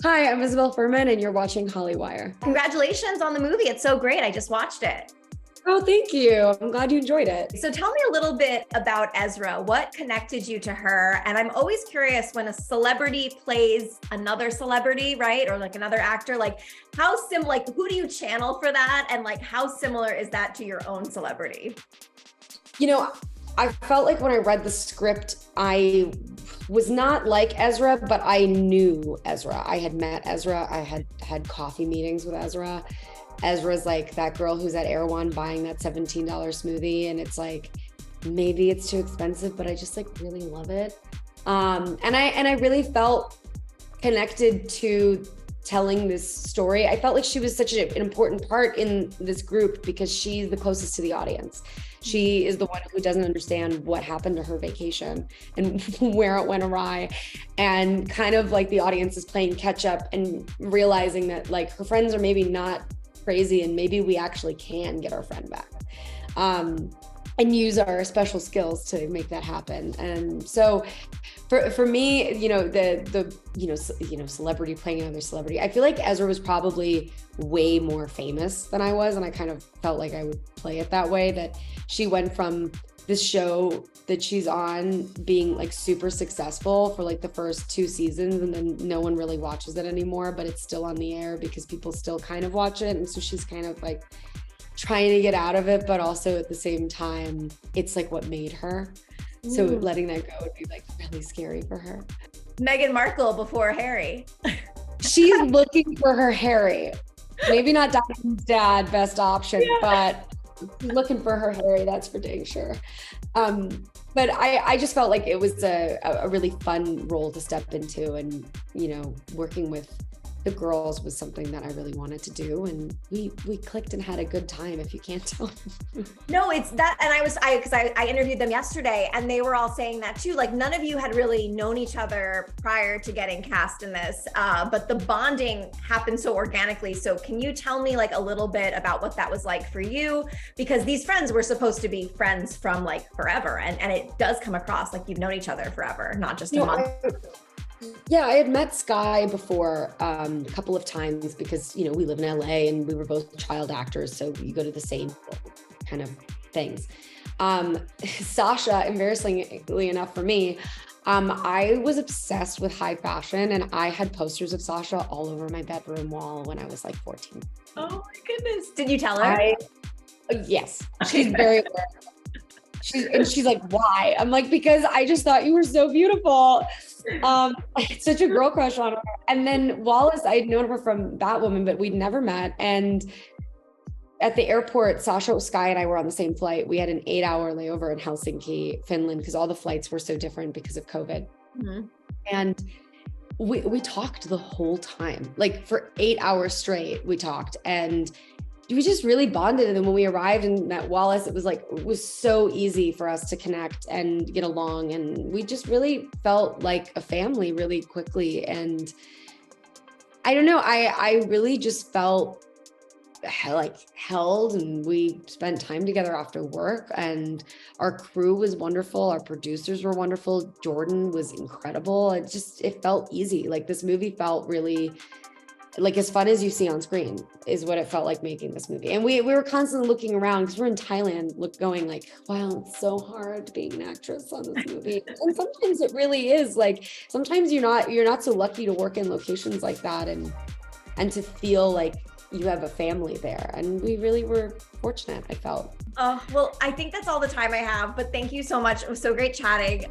Hi, I'm Isabelle Fuhrman, and you're watching Hollywire. Congratulations on the movie. It's so great. I just watched it. Oh, thank you. I'm glad you enjoyed it. So tell me a little bit about Ezra. What connected you to her? And I'm always curious when a celebrity plays another celebrity, right? Or like another actor, like who do you channel for that? And like, how similar is that to your own celebrity? You know, I felt like when I read the script, I was not like Ezra, but I knew Ezra. I had met Ezra. I had coffee meetings with Ezra. Ezra's like that girl who's at Erewhon buying that $17 smoothie. And it's like, maybe it's too expensive, but I just like really love it. And I really felt connected to telling this story. I felt like she was such an important part in this group because she's the closest to the audience. She is the one who doesn't understand what happened to her vacation and where it went awry. And kind of like the audience is playing catch up and realizing that like her friends are maybe not crazy and maybe we actually can get our friend back. And use our special skills to make that happen. And so for me, the celebrity playing another celebrity, I feel like Ezra was probably way more famous than I was. And I kind of felt like I would play it that way, that she went from this show that she's on being like super successful for like the first 2 seasons, and then no one really watches it anymore, but it's still on the air because people still kind of watch it. And so she's kind of like trying to get out of it, but also at the same time, it's like what made her. Ooh. So letting that go would be like really scary for her. Meghan Markle before Harry. She's looking for her Harry. Maybe not Diane's dad, best option, but she's looking for her Harry, that's for dang sure. But I just felt like it was a really fun role to step into, and, working with the girls was something that I really wanted to do, and we clicked and had a good time, if you can't tell. No, it's that. And I interviewed them yesterday and they were all saying that too. Like none of you had really known each other prior to getting cast in this, but the bonding happened so organically. So can you tell me like a little bit about what that was like for you? Because these friends were supposed to be friends from like forever. And it does come across like you've known each other forever, not just a month. Yeah, I had met Sky before a couple of times because, we live in LA and we were both child actors. So you go to the same kind of things. Sasha, embarrassingly enough for me, I was obsessed with high fashion, and I had posters of Sasha all over my bedroom wall when I was like 14. Oh my goodness. Did you tell her? Yes, she's very aware. She's like, why? I'm like, because I just thought you were so beautiful. I had such a girl crush on her. And then Wallace, I'd known her from Batwoman, but we'd never met. And at the airport, Sasha, Sky, and I were on the same flight. We had an 8-hour layover in Helsinki, Finland, because all the flights were so different because of COVID. Mm-hmm. And we talked the whole time, like for 8 hours straight, we talked. And we just really bonded. And then when we arrived and met Wallace, it was so easy for us to connect and get along. And we just really felt like a family really quickly. And I don't know, I really just felt like held, and we spent time together after work, and our crew was wonderful. Our producers were wonderful. Jordan was incredible. It felt easy. Like this movie felt really like as fun as you see on screen is what it felt like making this movie. And we were constantly looking around because we're in Thailand, going like, wow, it's so hard being an actress on this movie. And sometimes it really is. Like sometimes you're not so lucky to work in locations like that and to feel like you have a family there. And we really were fortunate, I felt. Well, I think that's all the time I have, but thank you so much. It was so great chatting.